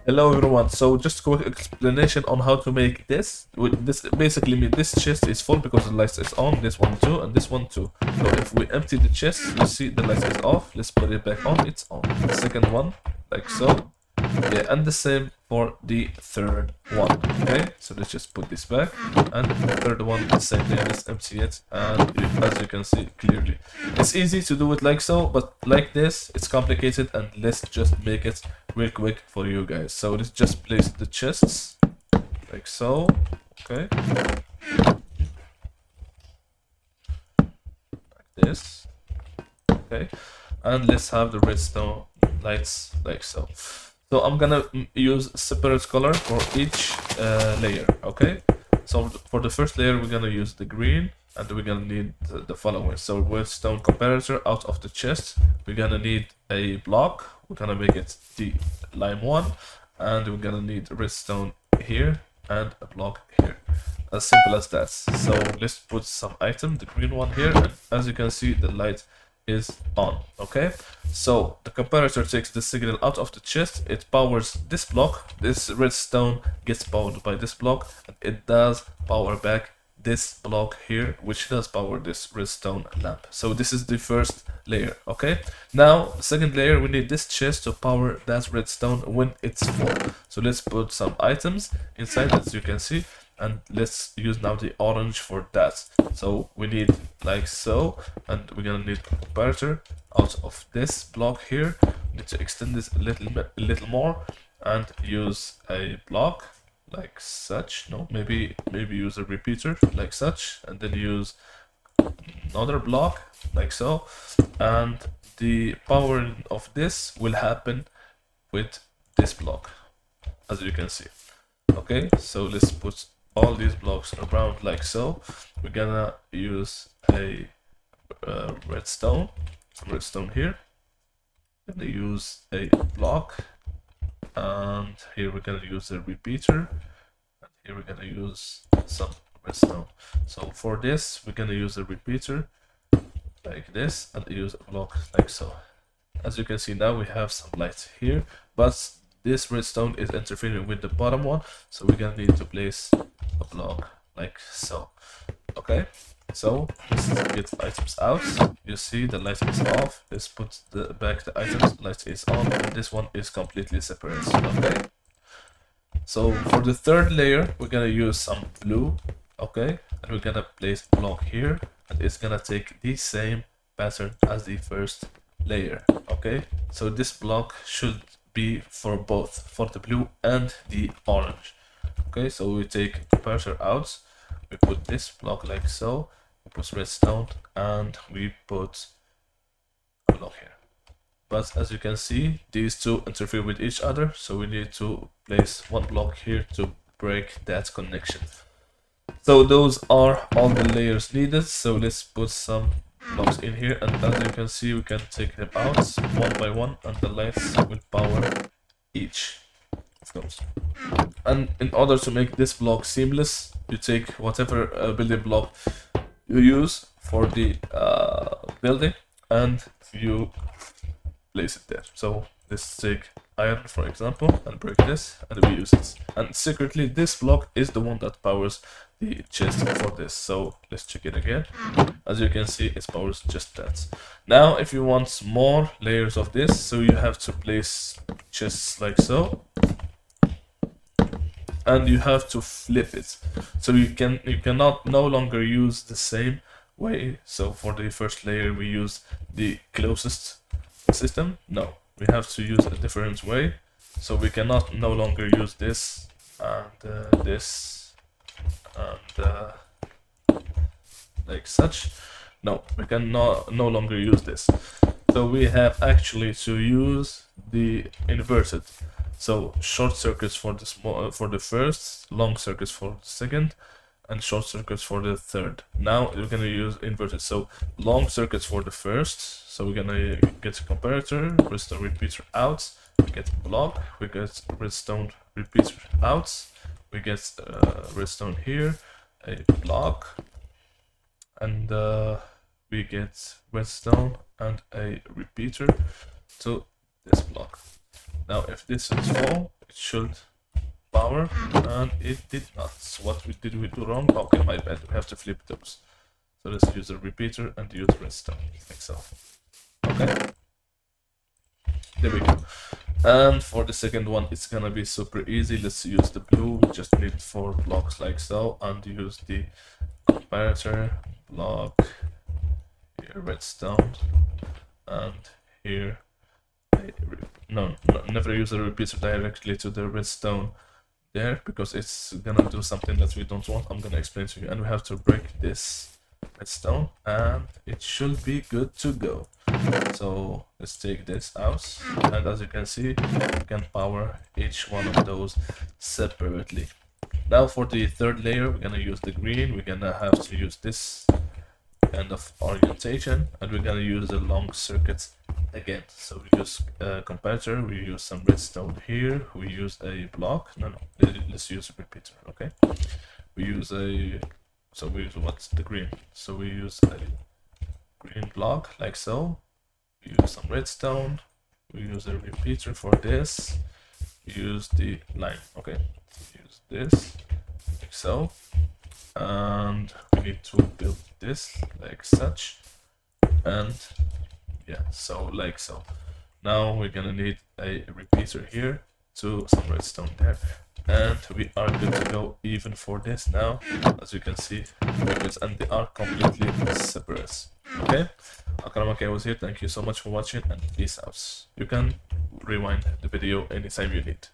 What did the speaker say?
Hello everyone. So just quick explanation on how to make this. This basically means this chest is full because the light is on. This one too, and this one too. So if we empty the chest, you see the light is off. Let's put it back on. It's on. The second one, like so. Yeah, and the same for the third one. Okay, so let's just put this back, and the third one the same thing. Let's empty it, and as you can see clearly, it's easy to do it like so, but like this it's complicated, and let's just make it real quick for you guys. So let's just place the chests like so. Okay, like this. Okay, and let's have the redstone lights like so. So I'm gonna use separate color for each layer. Okay, so for the first layer we're gonna use the green, and we're gonna need the following. So redstone comparator out of the chest, we're gonna need a block. We're gonna make it the lime one, and we're gonna need redstone here and a block here. As simple as that. So let's put some item, the green one here, and as you can see the light is on. Okay, so the comparator takes the signal out of the chest, it powers this block, this redstone gets powered by this block, and it does power back this block here, which does power this redstone lamp. So this is the first layer. Okay, now the second layer, we need this chest to power that redstone when it's full. So let's put some items inside, as you can see, and let's use now the orange for that. So we need like so, and we're gonna need a comparator out of this block here. We need to extend this a little more and use a block like such. No, maybe use a repeater like such, and then use another block like so, and the powering of this will happen with this block, as you can see. Okay, so let's put all these blocks around like so. We're gonna use a redstone here. Gonna use a block, and here we're gonna use a repeater, and here we're gonna use some redstone. So for this we're gonna use a repeater like this, and use a block like so. As you can see now we have some light here, but this redstone is interfering with the bottom one, so we're gonna need to place a block like so. Okay, so let's get items out. You see the light is off. Let's put back the items. Light is on, and this one is completely separate. Okay, so for the third layer we're gonna use some blue. Okay, and we're gonna place a block here, and it's gonna take the same pattern as the first layer. Okay, so this block should be for both, for the blue and the orange. Okay, so we take comparator out, we put this block like so, we put redstone, and we put a block here. But as you can see, these two interfere with each other, so we need to place one block here to break that connection. So those are all the layers needed. So let's put some blocks in here, and as you can see we can take them out one by one, and the lights will power each of those. And in order to make this block seamless, you take whatever building block you use for the building, and you place it there. So let's take iron for example and break this, and we use it, and secretly this block is the one that powers the chest for this. So let's check it again. As you can see, it powers just that. Now if you want more layers of this, so you have to place chests like so, and you have to flip it, so you cannot no longer use the same way. So for the first layer we use the closest system. No, we have to use a different way. So we cannot no longer use this and this and like such. No, we can no longer use this. So we have actually to use the inverted. So short circuits for the for the first, long circuits for the second, and short circuits for the third. Now we're gonna use inverted. So long circuits for the first. So we're gonna get a comparator, redstone repeater out, we get a block, we get redstone repeater out, we get redstone here, a block, and we get redstone and a repeater to this block. Now if this is full, we it should power, and it did not. So what did we do wrong? Okay, my bad, we have to flip those. So let's use a repeater and use redstone, like so. Okay, there we go. And for the second one, it's gonna be super easy. Let's use the blue. We just need 4 blocks like so, and use the comparator block here, redstone, and here. No, never use a repeater directly to the redstone there, because it's gonna do something that we don't want. I'm gonna explain to you. And we have to break this redstone, and it should be good to go. So let's take this out, and as you can see, you can power each one of those separately. Now for the third layer, we're gonna use the green. We're gonna have to use this kind of orientation, and we're gonna use the long circuit again. So we use a comparator, we use some redstone here, we use a block. Let's use a repeater. Okay, we use what's the green? So we use a green block like so. We use some redstone, we use a repeater for this, we use the line. Okay, use this like so, and we need to build this like such, and yeah, so like so. Now we're gonna need a repeater here to some redstone there, and we are good to go even for this now. As you can see, and they are completely separate. Okay, Akaramake was here. Thank you so much for watching, and peace out. You can rewind the video anytime you need.